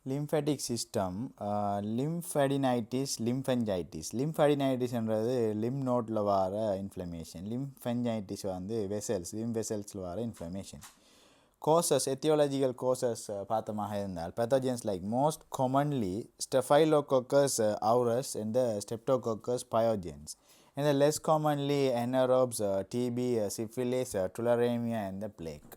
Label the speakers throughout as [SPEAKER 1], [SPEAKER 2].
[SPEAKER 1] lymphatic system, lymphadenitis, lymphangitis. Lymphadenitis என்றது lymph node வர inflammation. Lymphangitis வந்து vessels, lymph vessels வர inflammation. Causes, etiological causes பார்த்தமாக இருந்தால் pathogens like most commonly Staphylococcus aureus and the Streptococcus pyogenes, and the less commonly anaerobes, TB, syphilis, tularemia and the plague.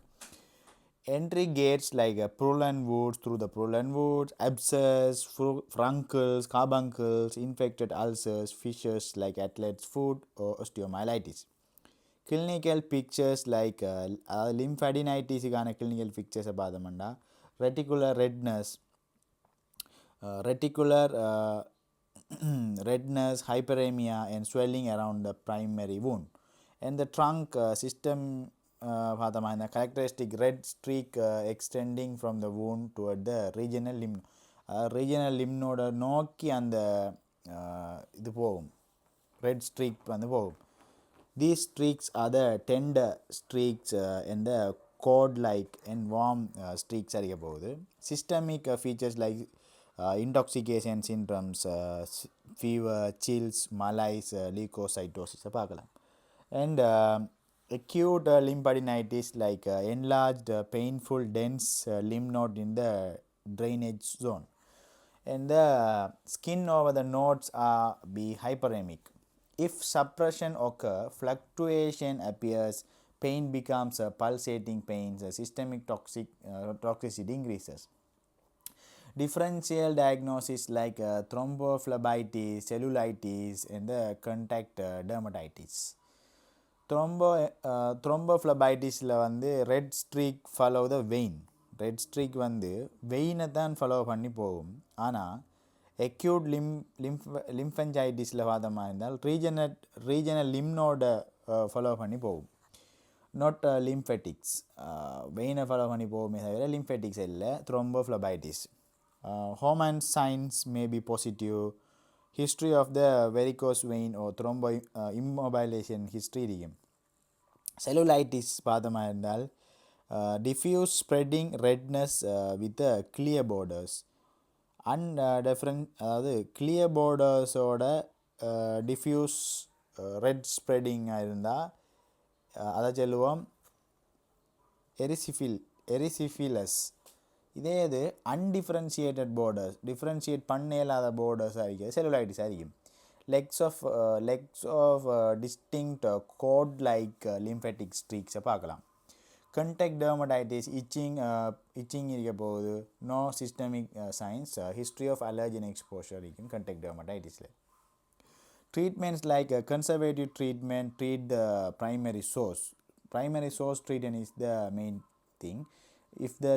[SPEAKER 1] Entry gates like purulent wounds through the purulent wounds, abscess, furuncles, carbuncles, infected ulcers, fissures like athlete's foot or osteomyelitis. Clinical pictures like lymphadenitis க்கான clinical pictures பார்த்தோம்னா reticular redness, reticular redness, hyperemia and swelling around the primary wound. And the trunk system பார்த்தோம்னா characteristic red streak extending from the wound toward the regional lymph. regional lymph node நோக்கி அந்த இது போகும், red streak வந்து போகும். These streaks are the tender streaks and the cord-like and warm streaks அறிய போகுது. Systemic features like intoxication syndromes, fever, chills, malaise, leukocytosis பார்க்கலாம். And acute lymphadenitis like enlarged painful dense lymph node in the drainage zone, and the skin over the nodes are be hyperemic. If suppression occur, fluctuation appears, pain becomes pulsating pains, systemic toxicity increases. Differential diagnosis like thrombophlebitis, cellulitis and the contact dermatitis. Thrombophlebitisல வந்து red streak follow the vein. red streak வந்து வெயினை தான் follow பண்ணி போகும். ஆனால் acute lymphangitisல வாதமாக இருந்தால் regional lymph node follow பண்ணி போகும். not lymphatics. வெயினை follow பண்ணி போகுமே தவிர lymphatics இல்லை. thrombophlebitis. Hormone signs may be positive. History of the varicose vein or immobilization history இருக்கும். cellulitis பார்த்தமாக இருந்தால் diffuse spreading redness with clear borders. அதாவது clear bordersோட diffuse red spreading இருந்தால் அதை சொல்லுவோம் erysipelas. இதே இது undifferentiated borders, differentiate பண்ண இயலாத borders ஆகிக்கும் cellulitis ஆகிக்கும். legs of distinct cord-like lymphatic streaks பார்க்கலாம். contact dermatitis, itching இருக்க போகுது. no systemic signs. History of allergen exposure in contact dermatitis. Treatments like conservative treatment treat the primary source. Primary source treatment is the main thing. If the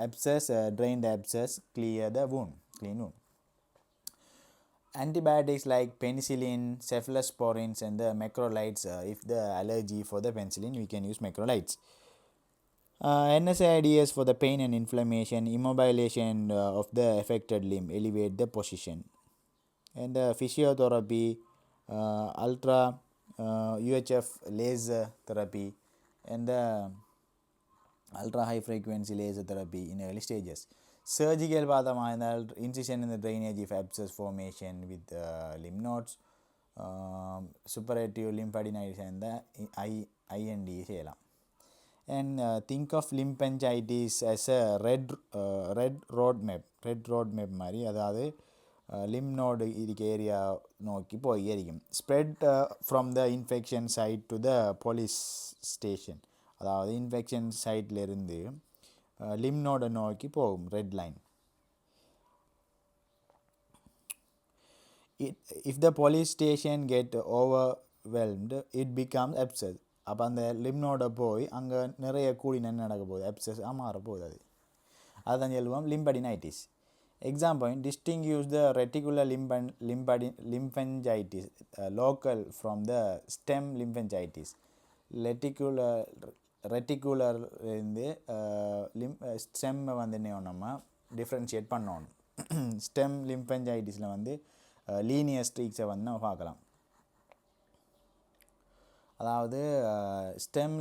[SPEAKER 1] abscess, drain the abscess, clean wound. Antibiotics like penicillin, cephalosporins and the macrolides. If the allergy for the penicillin, we can use macrolides. NSAIDs for the pain and inflammation, immobilization of the affected limb, elevate the position. And physiotherapy, ultra UHF laser therapy and the ultra high frequency laser therapy in early stages. Surgical பார்த்தமாக இருந்தால் incision in the drainage if abscess formation with lymph nodes, suppurative lymphadenitis and the IND செய்யலாம். And think of lymphangitis as a red road map மாதிரி, அதாவது lymph node இருக்க area நோக்கி போய் இருக்கும். spread from the infection site to the police station, அதாவது infection சைட்லேருந்து lymph node நோக்கி போகும் red line. if the police station get overwhelmed, it becomes abscess. அப்போ அந்த lymph node போய் அங்கே நிறைய கூடி நடக்க போகுது, abscess மாற போகுது. அதுதான் சொல்லுவோம் lymphadenitis. Example, distinguish the reticular lymphangitis local from the stem lymphangitis. Reticular இருந்து ஸ்டெம் வந்து நம்ம டிஃப்ரென்ஷியேட் பண்ணணும். ஸ்டெம் லிம்பஞ்சைட்டிஸில் வந்து லீனியர் ஸ்ட்ரீக்ஸை வந்து நம்ம பார்க்கலாம். அதாவது ஸ்டெம்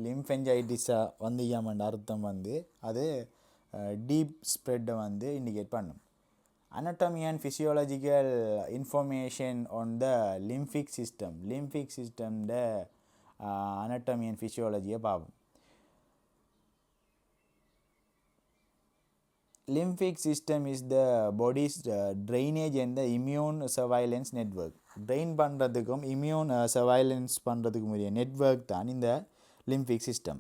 [SPEAKER 1] லிம்பஞ்சைட்டிஸை வந்து ஏமாண்ட அர்த்தம் வந்து அது டீப் ஸ்ப்ரெட்டை வந்து இண்டிகேட் பண்ணும். Anatomy and physiological information on the lymphic system. Lymphic system the anatomy and physiology பார்ப்போம். Lymphic system is the body's drainage and the immune surveillance network. Drain பண்ணுறதுக்கும் immune surveillance பண்ணுறதுக்கும் உரிய நெட்வொர்க் தான் இந்த lymphic system.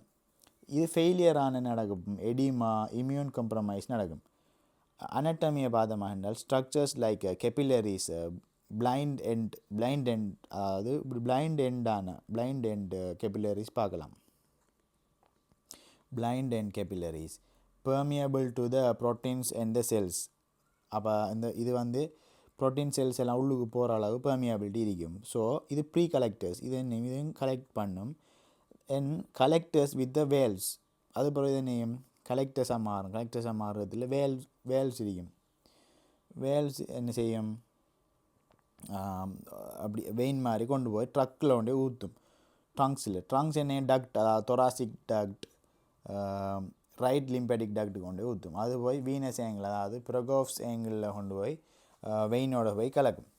[SPEAKER 1] இது failure ஆன நடக்கும், oedema, immune compromise நடக்கும். அனட்டமியை பார்த்தோமா என்றால் structures like capillaries, blind end அதாவது பிளைண்ட் எண்ட் கெபிலரிஸ் பார்க்கலாம். Blind end capillaries permeable to the proteins and the cells. அப்போ இது வந்து ப்ரோட்டீன் செல்ஸ் எல்லாம் உள்ளுக்கு போகிற அளவு பெர்மியபிலிட்டி இருக்கும். ஸோ இது ப்ரீ கலெக்டர்ஸ், இதையும் கலெக்ட் பண்ணும். And collectors with the valves, அது பிறகு இதனையும் கலெக்டர்ஸாக மாறுறதுல வேல்ஸ் இருக்கும். வேல்ஸ் என்ன செய்யும், அப்படி வெயின் மாதிரி கொண்டு போய் ட்ரக்கில் கொண்டு ஊற்றும். ட்ரங்க்ஸ் என்ன டக்ட், அதாவது thoracic duct, right lymphatic duct கொண்டு ஊற்றும். அது போய் வீனஸ் ஏங்கிள், அதாவது ப்ரொகோஃப்ஸ் ஏங்கிளில் கொண்டு போய் வெயினோட போய் கலக்கும்.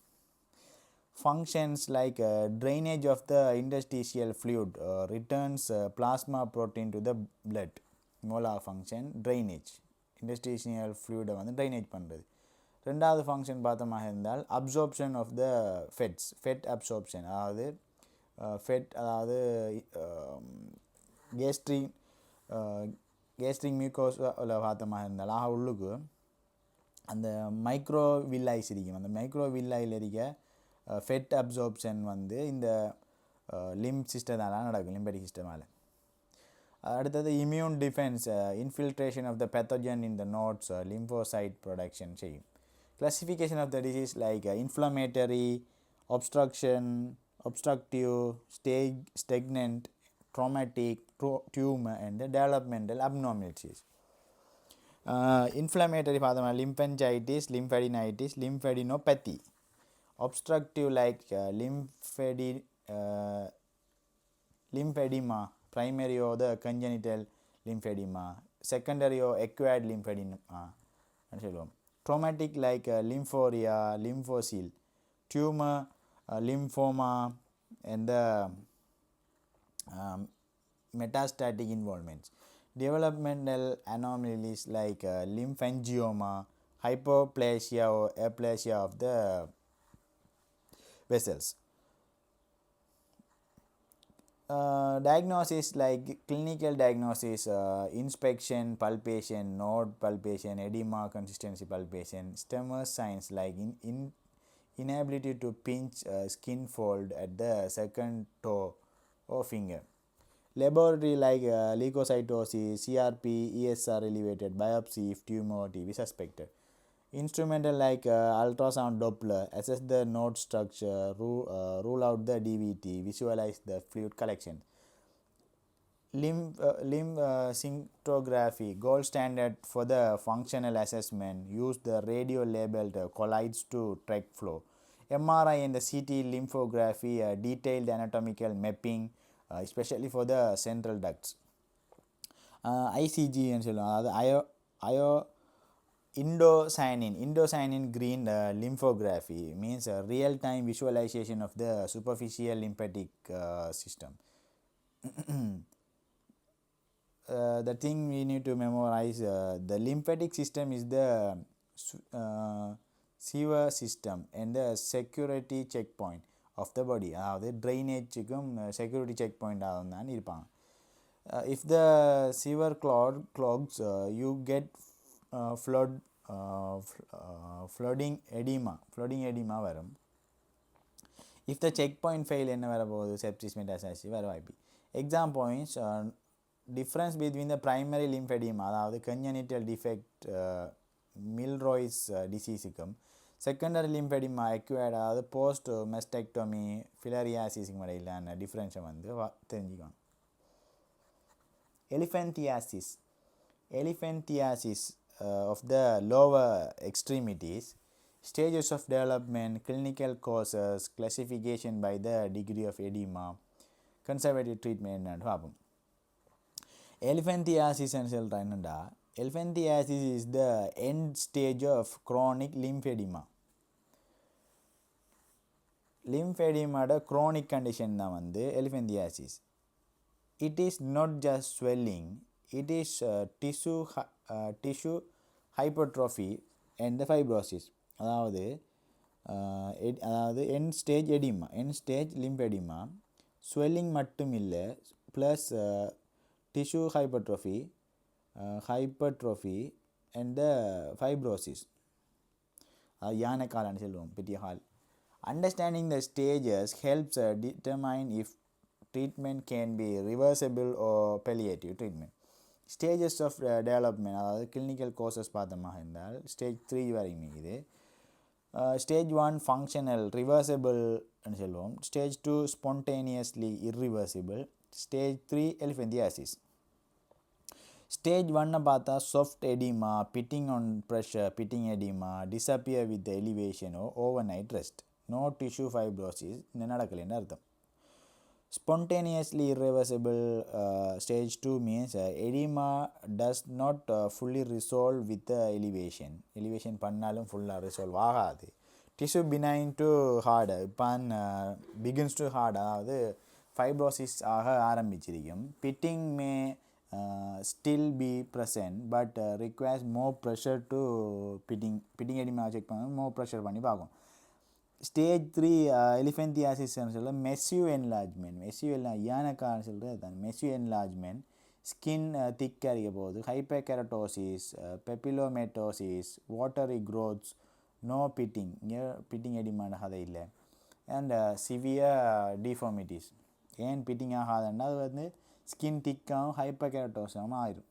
[SPEAKER 1] Functions like drainage of the interstitial fluid, returns plasma protein to the blood. molar function drainage, interstitial fluid வந்து drainage பண்ணுறது. ரெண்டாவது ஃபங்க்ஷன் பார்த்தோமாக இருந்தால் absorption of the fat absorption, அதாவது கேஸ்ட்ரிக் மியூக்கோஸில் பார்த்தோமாக இருந்தால் உள்ளுக்கு அந்த மைக்ரோவில்லைஸ் இருக்கும். அந்த மைக்ரோவில்லையில் இருக்க ஃபெட் அப்சார்ப்ஷன் வந்து இந்த லிம்ப் சிஸ்டத்தால் நடக்கும், லிம்பேட்டிக் சிஸ்டமால். அடுத்தது immune defence, infiltration of the pathogen in the nodes, lymphocyte production செய்யும். Classification of the disease like inflammatory, obstructive, stagnant, traumatic, tumor and the developmental abnormalities. Inflammatory பார்த்தோம்னா lymphangitis, lymphadenitis, lymphadenopathy. Obstructive like lymphedema, primary or the congenital lymphedema, secondary or acquired lymphedema. Traumatic like lymphoria, lymphocele, tumor, lymphoma and the metastatic involvements. Developmental anomalies like lymphangioma, hypoplasia or aplasia of the vessels. Diagnosis like clinical diagnosis, inspection, palpation, node palpation, edema, consistency palpation, stemmer signs like inability to pinch skin fold at the second toe or finger. Laboratory like leukocytosis, CRP, ESR elevated, biopsy if tumor or TB suspected. Instrumental like ultrasound Doppler, assess the node structure, rule out the DVT, visualize the fluid collection. Scintigraphy, gold standard for the functional assessment, use the radio labeled colloids to track flow. MRI and the CT lymphography, detailed anatomical mapping, especially for the central ducts. ICG and so on, indocyanine green lymphography means a real-time visualization of the superficial lymphatic system. The thing we need to memorize, the lymphatic system is the sewer system and the security checkpoint of the body. அதாவது ட்ரைனேஜுக்கும் security check பாயிண்டாக தான் இருப்பாங்க. If the sewer clogs, you get flooding edema வரும். If the checkpoint fail, என்ன வரப்போகுது, sepsis, metastasis வர வாய்ப்பு. Exam points, difference between the primary lymphedema, அதாவது congenital defect, Milroy's diseaseக்கும் secondary lymphedema acquired, அதாவது post mastectomy, filariasisக்கும் இடையிலான டிஃப்ரென்ஸை வந்து தெரிஞ்சுக்கணும். Elephantiasis of the lower extremities, stages of development, clinical causes, classification by the degree of edema, conservative treatment and பார்ப்போம். Elephantiasis சொல்கிறேன்டா, Elephantiasis is the end stage of chronic lymphedema. Lymphedema chronic condition தான் வந்து elephantiasis. It is not just swelling, it is tissue hypertrophy and the fibrosis. அதாவது end stage edema, end stage lymphedema, swelling மட்டும் இல்லை, plus tissue hypertrophy and the fibrosis. யானை கால்னு சொல்லுவோம், பெரிய கால். Understanding the stages helps determine if treatment can be reversible or palliative treatment. Stages of development, அதாவது clinical causes பார்த்தோமாக இருந்தால் stage 3 வரைக்கும் இது. Stage 1 functional reversible ன்னு சொல்லுவோம். Stage 2 spontaneously irreversible. Stage 3 elephantiasis. Stage 1 பார்த்தா soft edema, pitting on pressure, pitting edema, disappear with the elevation or overnight rest. No tissue fibrosis நடக்கலைன்னு அர்த்தம். Spontaneously irreversible stage 2 means edema does not fully resolve with the elevation பண்ணாலும் ஃபுல்லாக resolve ஆகாது. Tissue benign to hard, pan begins to hard, அதாவது fibrosis ஆக ஆரம்பிச்சிருக்கும். Pitting may still be present but requires more pressure to pitting edema check பண்ண more pressure பண்ணி பார்க்கும். Stage 3 elephantiasis சொல்ல மெஸ்யூ enlargement யானைக்கான்னு சொல்கிறது அதுதான். மெஸ்யூ என்லார்ஜ்மெண்ட், ஸ்கின் திக்காக இருக்க போகுது, hyperkeratosis, papillomatosis, watery growths, no pitting, இங்கே பிட்டிங் எடிமான கதை இல்லை, அண்ட் சிவியர் டிஃபார்மிட்டிஸ். ஏன் பிட்டிங் ஆகாதுன்னா அது வந்து ஸ்கின் திக்காகவும் ஹைப்பர்கெரட்டோஸாகவும் ஆயிரும்.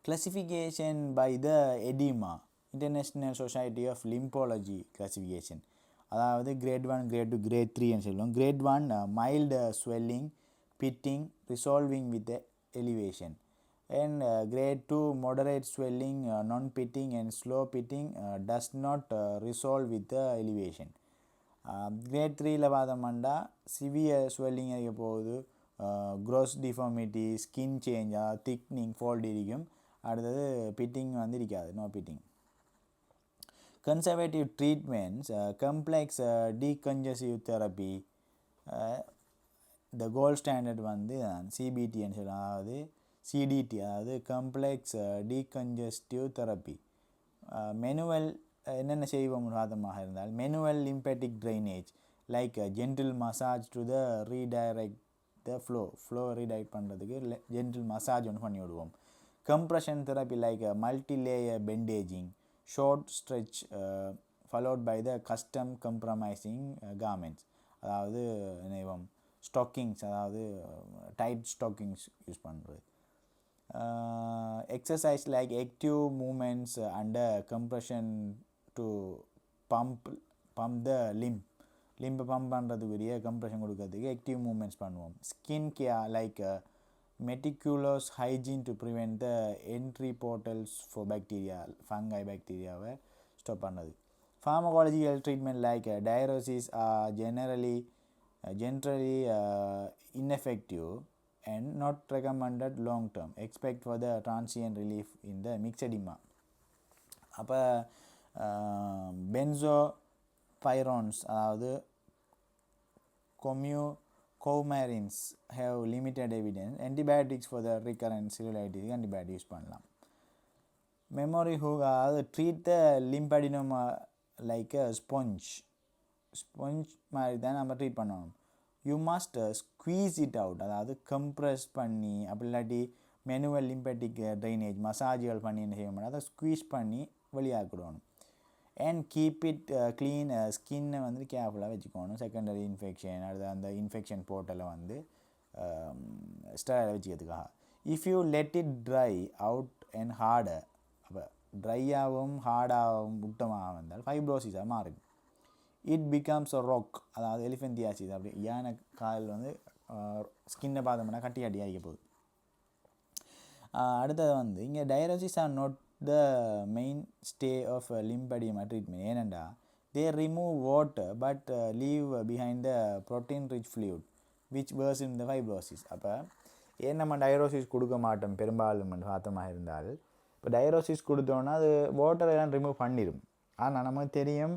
[SPEAKER 1] Classification by the oedema, international society of lymphology classification, அதாவது கிரேட் 1, கிரேட் 2, கிரேட் 3ன்னு சொல்லுவோம். Grade 1 mild swelling, pitting, resolving with elevation. And grade 2 moderate swelling, non-pitting and slow pitting, does not resolve with the elevation. Grade 3ல பார்த்தோம்னா severe swelling இருக்க போகுது, gross deformity, skin change, thickening, fold இருக்கும். அடுத்தது பிட்டிங் வந்து இருக்காது, no pitting. Conservative treatments, complex decongestive therapy, the gold standard வந்து சிபிடின்னு சொல்லலாம், அதாவது சிடிடி, அதாவது கம்ப்ளெக்ஸ் டீகன்ஜஸ்டிவ் தெரப்பி. மெனுவல் என்னென்ன செய்வோம்னு பார்த்தமாக இருந்தால் manual lymphatic drainage like gentle massage to the redirect the flow redirect பண்ணுறதுக்கு ஜென்டில் மசாஜ் ஒன்று பண்ணி விடுவோம். Compression therapy like multi layer bandaging, short stretch followed by the custom compromising garments, அதாவது நினைவோம் ஸ்டாக்கிங்ஸ், அதாவது டைட் ஸ்டாக்கிங்ஸ் யூஸ் பண்ணுறது. Exercise like active movements under compression to pump the லிம்பை pump பண்ணுறதுக்குரிய கம்ப்ரெஷன் கொடுக்கறதுக்கு ஆக்டிவ் மூமெண்ட்ஸ் பண்ணுவோம். Skin care like meticulous hygiene to prevent the entry portals for bacteria, fungi bacteriaவை stop பண்ணது. Pharmacological treatment like diuresis are generally ineffective and not recommended long term, except for the transient relief in the mixed edema. அப்போ benzopyrones, அதாவது coumarins have limited evidence. Antibiotics for the recurrent cellulitis antibiotics use பண்ணலாம். Memory hook, அதாவது treat the lymphadenoma like a sponge மாதிரி தான் நம்ம treat பண்ணணும். You must squeeze it out, அதாவது compress பண்ணி, அப்படி இல்லாட்டி மெனுவல் லிம்பேட்டிக் ட்ரைனேஜ் மசாஜுகள் பண்ணி என்ன செய்ய மாட்டோம், அதை ஸ்குவீஸ் பண்ணி வெளியாக்கிடணும். அண்ட் கீப் இட் க்ளீன், ஸ்கின்னை வந்து கேர்ஃபுல்லாக வச்சுக்கணும். செகண்டரி இன்ஃபெக்ஷன், அடுத்து அந்த இன்ஃபெக்ஷன் போர்ட்டலை வந்து ஸ்டெரைலாக வச்சுக்கிறதுக்காக. If you let it dry out and harder, அப்போ ட்ரையாகவும் ஹார்டாகவும் விட்டமாக வந்தால் ஃபைப்ரோசிஸாக மாறும். இட் பிகம்ஸ் அ ராக், அதாவது எலிஃபென்டியாசிஸ், அப்படி யானை கால் வந்து ஸ்கின்னை பார்த்தோம்னா கட்டி அடிக்க போகுது. அடுத்தது வந்து இங்கே diuresis are not the mainstay of lymphoedema treatment. ஏனெண்டா they remove water but leave behind the protein rich fluid which worse in the fibrosis. அப்போ ஏன் நம்ம டயரோசிஸ் கொடுக்க மாட்டோம் பெரும்பாலும் பார்த்தமாக இருந்தால், இப்போ டயரோசிஸ் கொடுத்தோன்னா அது வாட்டர் எல்லாம் ரிமூவ் பண்ணிடும். ஆனால் நமக்கு தெரியும்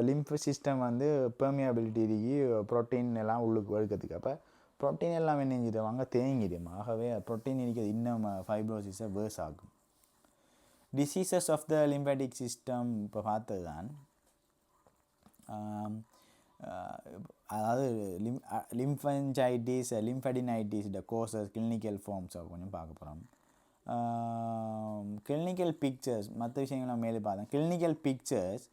[SPEAKER 1] லிம்ப் சிஸ்டம் வந்து பெர்மியபிலிட்டி இருக்கு, ப்ரோட்டீன் எல்லாம் உள்ளுக்கு வழுக்கிறதுக்கு. அப்போ ப்ரோட்டீன் எல்லாம் என்ன செஞ்சிடுவாங்க, தேங்கிடும். ஆகவே ப்ரோட்டீன் இருக்கிறது இன்னும் ஃபைப்ரோசிஸை வேர்ஸ் ஆகும். Diseases of the lymphatic system இப்போ பார்த்தது தான். அதாவது லிம்ஃபஞ்சைட்டிஸ், லிம்ஃபடினைட்டிஸ் கோசஸ், கிளினிக்கல் ஃபார்ம்ஸை கொஞ்சம் பார்க்க போகிறோம். கிளினிக்கல் பிக்சர்ஸ் மற்ற விஷயங்கள் நம்ம மேலே பார்த்தோம். Clinical pictures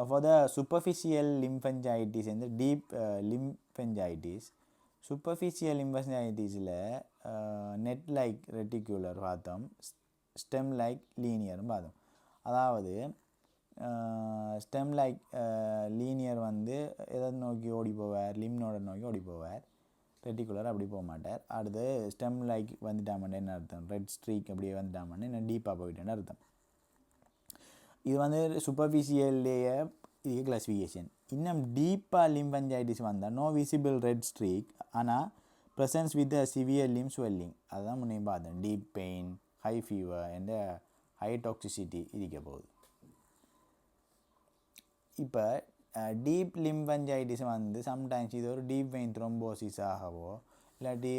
[SPEAKER 1] for the superficial lymphangitis and deep lymphangitis. Superficial லிம்ஃபஞ்சைட்டிஸில் நெட் லைக் ரெட்டிகுலர் பார்த்தோம், ஸ்டெம் லைக் லீனியர்னு பார்த்தோம். அதாவது ஸ்டெம் லைக் லீனியர் வந்து எதை நோக்கி ஓடி போவார், லிம்னோட நோக்கி ஓடி போவார். ரெட்டிகுலர் அப்படி போக மாட்டார். அடுத்து ஸ்டெம் லைக் வந்துட்டாமன்னு என்ன அர்த்தம், ரெட் ஸ்ட்ரீக் அப்படியே வந்துட்டாமன்னு என்ன டீப்பாக போயிட்டேன்னு அர்த்தம். இது வந்து சூப்பர்ஃபிஷியல்லையே இது கிளாசிஃபிகேஷன். இன்னும் டீப்பாக லிம்ஃபஞ்சைட்டிஸ் வந்தால் நோ விசிபிள் ரெட் ஸ்ட்ரீக், ஆனால் presence with severe limb swelling. அதுதான் முன்னே பார்த்தேன். டீப் பெயின், ஹை ஃபீவர் என்ற ஹை டாக்ஸிசிட்டி இருக்க போகுது. இப்போ டீப் லிம்ஃபஞ்சைட்டிஸ் வந்து சம்டைம்ஸ் இது ஒரு டீப் வெயின் த்ரோம்போசிஸ் ஆகவோ இல்லாட்டி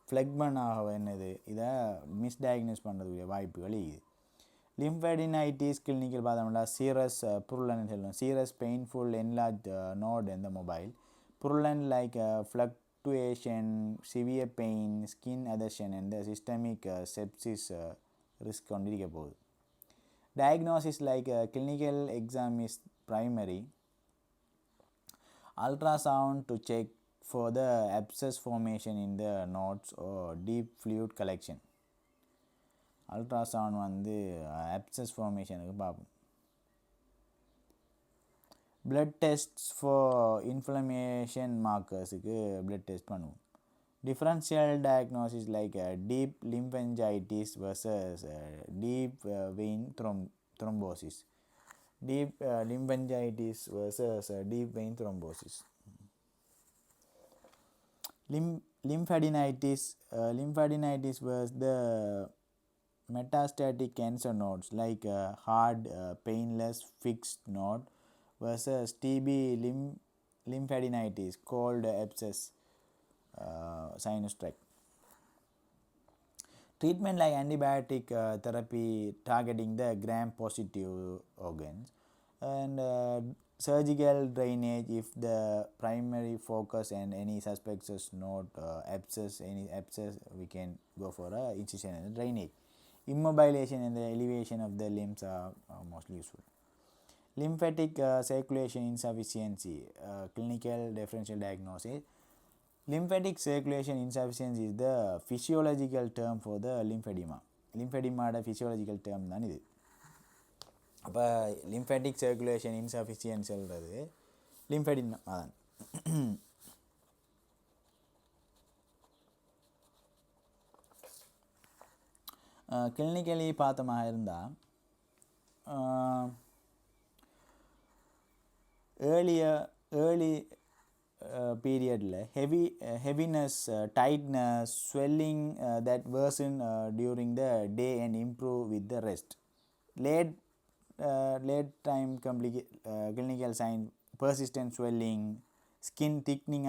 [SPEAKER 1] ஃப்ளெக்மன் ஆகவோ என்னது இதை மிஸ்டயக்னோஸ் பண்ணுறதுக்குரிய வாய்ப்புகள் இது. லிம்ஃபடினைட்டிஸ் கிளினிக்கல் பார்த்தோம்னா சீரஸ் புருலன் சொல்லுவோம். சீரஸ் பெயின்ஃபுல் என்லார்ஜ் நோட் இந்த mobile purulent like fluctuation, severe pain, skin adhesion இந்த சிஸ்டமிக் செப்சிஸ் ரிஸ்க் கொண்டிருக்க போகுது. Diagnosis like clinical exam is primary. Ultrasound to check for the abscess formation in the nodes or deep fluid collection. Ultrasound வந்து abscess formationக்கு பார்ப்போம். Blood tests for inflammation markersக்கு blood test பண்ணுவோம். Differential diagnosis like deep lymphangitis versus deep vein thrombosis. Deep lymphangitis versus deep vein thrombosis. Lymphadenitis. Lymphadenitis was the metastatic cancer nodes like hard, painless, fixed node versus TB lymphadenitis called abscess. Sinus tract. Treatment like antibiotic therapy targeting the gram-positive organs and surgical drainage if the primary focus and any suspects is not abscess. Any abscess we can go for a incision and drainage. Immobilization and the elevation of the limbs are mostly useful. Lymphatic circulation insufficiency, clinical differential diagnosis. Lymphatic circulation insufficiency is the physiological term for the lymphedema. Lymphedema physiological term தான் இது. அப்போ lymphatic circulation insufficiency சொல்கிறது lymphedema தான். Clinically பார்த்தமாக இருந்தால் early periodல heaviness, tightness, swelling that worsen during the day and improve with the rest. Late time clinical sign persistent swelling, skin thickening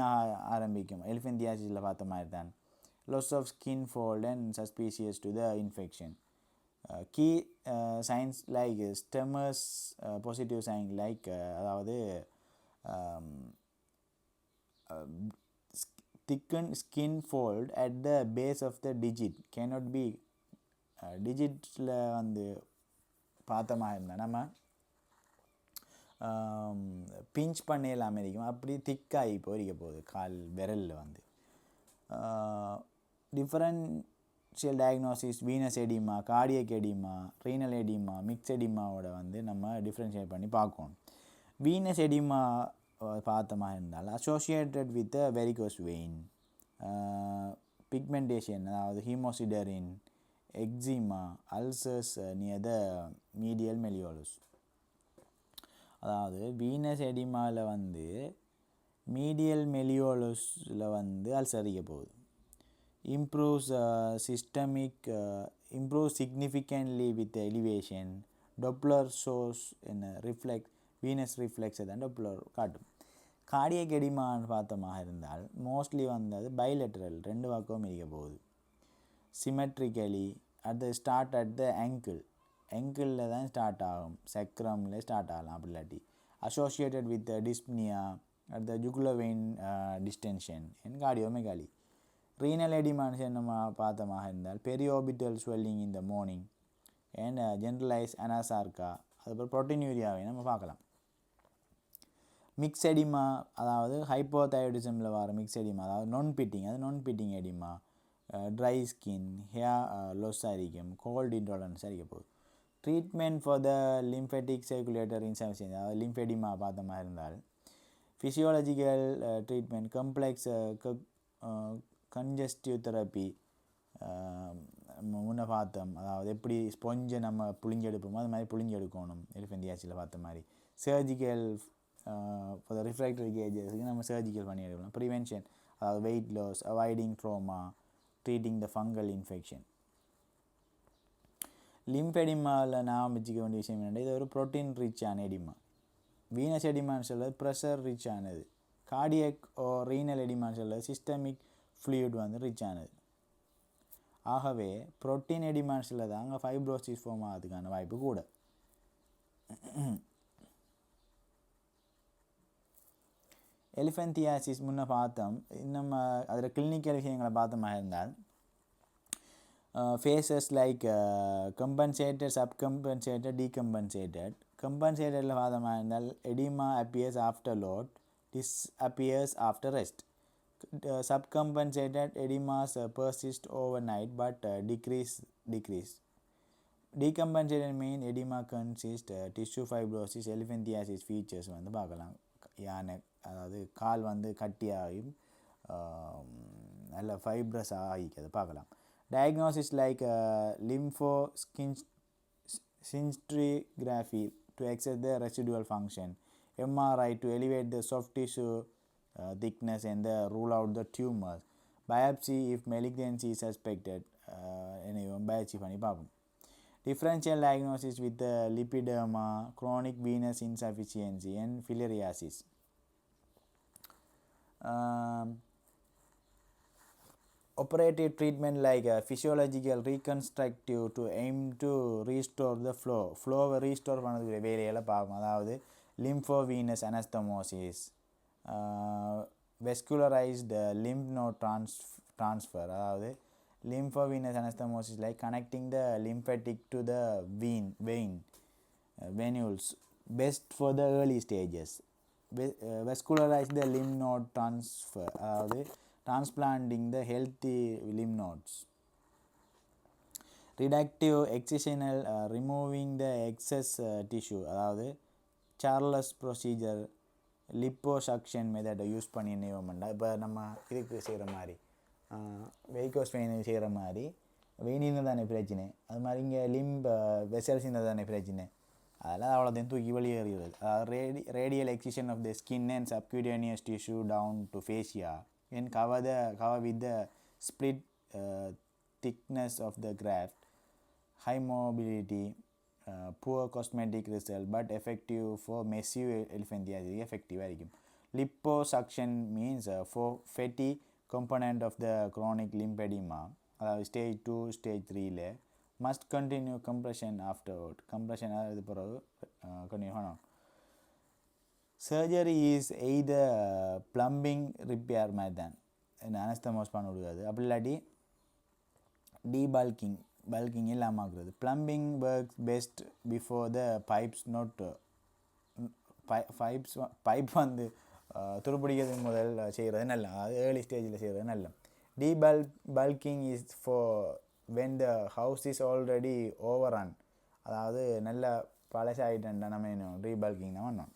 [SPEAKER 1] ஆரம்பிக்கும். Elephantiasis பார்த்த மாதிரி தான். Loss of skin fold and suspicious to the infection. Key signs like tremors, positive sign like அதாவது thickened skin fold at the base of the digit cannot be digitல வந்து பார்த்தமாக இருந்தால் நம்ம pinch பண்ணலாம் இருக்கும். அப்படி திக்காகி போயிருக்க போகுது கால் விரலில் வந்து. Differential diagnosis venous oedema, cardiac oedema, renal oedema, mix எடிமாவோட வந்து நம்ம டிஃப்ரென்ஷியேட் பண்ணி பார்க்கணும். வீனஸ் எடிமா பார்த்தமாக இருந்தால் associated with varicose vein, pigmentation அதாவது haemosiderin, eczema, ulcers near the medial malleolus. அதாவது வீனஸ் எடிமாவில் வந்து மீடியல் மெலியோலஸில் வந்து அல்சர் இருக்க போகுது. improves improves significantly with the elevation. Doppler shows in reflex venous reflex தான் Doppler காட்டும். கார்டியக் எடிமான்னு பார்த்தமாக இருந்தால் மோஸ்ட்லி வந்து அது பைலேட்ரல், ரெண்டு பக்கமும் இருக்க போகுது. சிமெட்ரிக்கலி அது ஸ்டார்ட் அட் த ankle தான் ஸ்டார்ட் ஆகும், சக்ரமில் ஸ்டார்ட் ஆகலாம். அப்படி இல்லாட்டி associated with dyspnoea at the jugular vein distension and cardiomegaly. Renal எடிமான்னு நம்ம பார்த்தமாக இருந்தால் periorbital swelling in the morning and generalise anasarca, அதுக்கப்புறம் ப்ரோட்டீன்யூரியாவை நம்ம பார்க்கலாம். மிக்ஸ் எடிமா அதாவது ஹைப்போதைராய்டிசமில் வர மிக்ஸ் எடிமா, அதாவது நான் pitting oedema, dry skin, hair லொஸ்ஸாக இருக்கும், கோல்டு இன்டாலரன்ஸாக இருக்க போகுது. Treatment for the lymphatic circulator insufficiency, அதாவது லிம்ஃபெடிமா பார்த்த மாதிரி இருந்தால் physiological treatment, complex congestive therapy முன்ன பார்த்தோம், அதாவது எப்படி ஸ்பொஞ்சை நம்ம புளிஞ்சு எடுப்போமோ அது மாதிரி புளிஞ்சு எடுக்கணும் எலிஃபென்டியாசிஸில் பார்த்த மாதிரி. சர்ஜிக்கல் ஃபார் த ரிஃப்ராக்டரி கேஜஸ்க்கு நம்ம சர்ஜிக்கல் பண்ணி எடுக்கலாம். ப்ரிவென்ஷன் அதாவது weight loss, avoiding trauma, treating the fungal infection. லிம்ஃபெடிமாவில் நான் வச்சுக்க வேண்டிய விஷயம் என்னென்னா, இது ஒரு ப்ரோட்டீன் ரிச்சான எடிமா. வீனஸ் எடிமான்னு சொல்கிறது ப்ரெஷர் ரிச் ஆனது. கார்டியக் ஓ ரீனல் எடிமான்னு சொல்கிறது சிஸ்டமிக் ஃப்ளூயிட் வந்து ரிச் ஆனது. ஆகவே ப்ரோட்டீன் எடிமான்னு சொல்கிறது அங்கே ஃபைப்ரோசிஸ் ஃபார்ம் ஆகிறதுக்கான வாய்ப்பு கூட. எலிஃபென்டியாசிஸ் முன்ன பார்த்தோம், இன்னும் அதில் கிளினிக்கல் விஷயங்களை பார்த்தமாக இருந்தால் phases like compensated, subcompensated, decompensated. Compensated பார்த்தமாக இருந்தால் edema appears after load, disappears after rest. Subcompensated edemas persist overnight but decrease. Decompensated mean edema consists tissue fibrosis, elephantiasis features வந்து பார்க்கலாம். யானை அதாவது கால் வந்து கட்டியாகும் நல்ல ஃபைப்ரஸ் ஆகிக்கிறது பார்க்கலாம். Diagnosis like lymphoscintigraphy to assess the residual function, MRI to elevate the soft tissue thickness and rule out the tumors, biopsy if malignancy is suspected, biopsy பண்ணி பார்ப்போம். Differential diagnosis with lipedema, chronic venous insufficiency and filariasis. Operative treatment like physiological reconstructive to aim to restore the flow restore பண்ணதுக்கு வேலையெல்லாம் பார்ப்போம். அதாவது lymphovenous anastomosis, vascularized lymph node transfer, அதாவது lymphovenous anastomosis like connecting the lymphatic to the venules, best for the early stages. Vascularize the lymph node transfer, அதாவது transplanting the healthy lymph nodes. Reductive excisional, removing the excess tissue, அதாவது Charles procedure, லிப்போசக்ஷன் மெத்தடை use பண்ணி நினைவோம்டா. இப்போ நம்ம இதுக்கு செய்கிற மாதிரி வெய்கோஸ் vein செய்கிற மாதிரி வெயினில் தானே பிரச்சனை, அது மாதிரி இங்கே லிம்ப் வெசல்ஸில் தானே பிரச்சனை, அதெல்லாம் அவ்வளோத்தையும் தூக்கி வெளியேறுகிறது. அதாவது radial excision of the skin and subcutaneous tissue down to fascia and cover with the split thickness of the graft. High mobility, poor cosmetic result but effective for massive elephantiasis, effective ஆയിരിக்கும். Liposuction means for fatty component of the chronic lymphedema, அதாவது stage 2 stage 3ல must continue compression afterward. compression அது பிறகு continue பண்ணணும். Surgery is either plumbing repair மாதிரி தான் அனஸ்தமோஸ் பண்ண முடியாது. அப்படி இல்லாட்டி பல்கிங் இல்லாமல் ஆகுறது. Plumbing works best before the pipes note pipe வந்து துருப்பிடிக்கிறதுக்கு முதல் செய்கிறது நல்ல, அது ஏர்லி ஸ்டேஜில் செய்கிறது நல்ல. Bulking is for when the house is already over run, அதாவது நல்ல பழசாயிட்டா நம்ம என்ன ரீபல்கிங் தான் பண்ணோம்.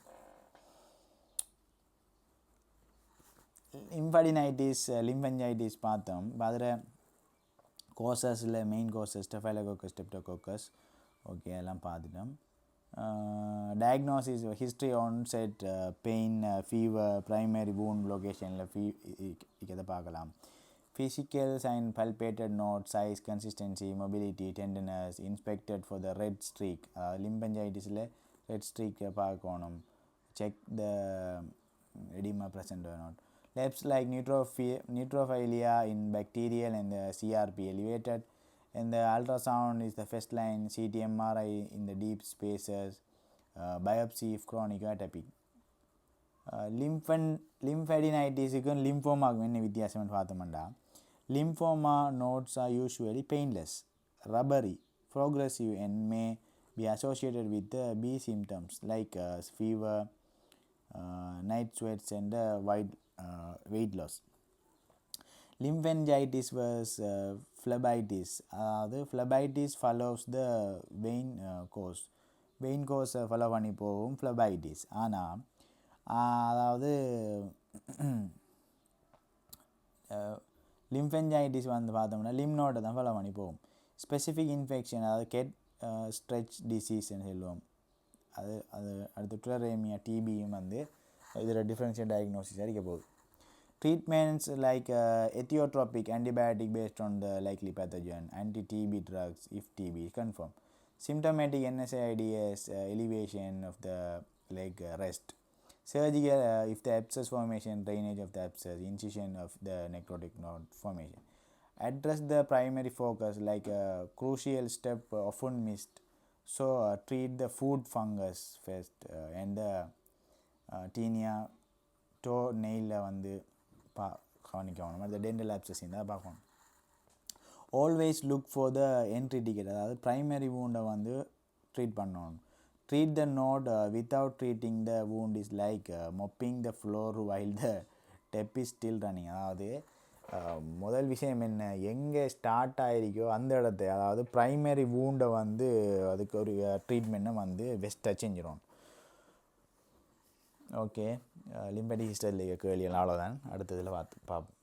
[SPEAKER 1] Lymphadenitis பார்த்தோம். அதில் கோசஸில் மெயின் கோசஸ் ஸ்டெஃபைலோகோக்கஸ், ஸ்ட்ரெப்டோகோக்கஸ், ஓகே எல்லாம் பார்த்துட்டோம். Diagnosis, history, onset, pain, fever, primary wound லொக்கேஷனில் இதை பார்க்கலாம். Physical sign palpated node, size, consistency, mobility, tenderness, inspected for the red streak. Lymphangitis red streak பார்க்கணும். Check the edema present or not. Labs like neutrophilia in bacterial and the CRP elevated, and the ultrasound is the first line, CT MRI in the deep spaces, biopsy if chronic atopic. Lymphadenitis க்கும் லிம்போமாவுக்கும் என்ன வித்தியாசம்னு பார்த்தோம்னா, lymphoma nodes are usually painless, rubbery, progressive, and may be associated with the B symptoms like fever, night sweats, and weight loss. Lymphangitis was phlebitis. The phlebitis follows the vein course. Vein course follow பண்ணி போகும் phlebitis. ஆனால் அதாவது lymphangitis வந்து பார்த்தோம்னா லிம்னோட தான் follow பண்ணி போகும். Specific infection, அதாவது கெட் ஸ்ட்ரெச் டிசீஸ்ன்னு சொல்லுவோம். அது அடுத்து ட்ரேமியா டிபியும் வந்து இதில் டிஃப்ரென்ஷியல் டயக்னோசிஸ் அடிக்க போகுது. Treatments like etiotropic antibiotic based on the likely pathogen, anti-TB drugs if TB is confirmed. Symptomatic NSAIDs, elevation of the leg rest. Surgical if the abscess formation, drainage of the abscess, incision of the necrotic node formation. Address the primary focus like a crucial step often missed. So treat the food fungus first and the tinea toe nail வந்து கவனிக்கணும். அந்த dental abscess இருந்தால் பார்க்கணும். Always look for the entry ticket, அதாவது primary wound வந்து treat பண்ணணும். Treat the node without treating the wound is like mopping the floor while the tap is still running. அதாவது முதல் விஷயம் என்ன, எங்கே ஸ்டார்ட் ஆகிருக்கோ அந்த இடத்த, அதாவது ப்ரைமரி வூண்டை வந்து அதுக்கு ஒரு ட்ரீட்மெண்ட்டை வந்து பெஸ்ட்டாக செஞ்சிடும். ஓகே, லிம்படிக் ஹிஸ்டரியில் கேள்வி அவ்வளோதான். அடுத்ததில் பார்ப்போம்.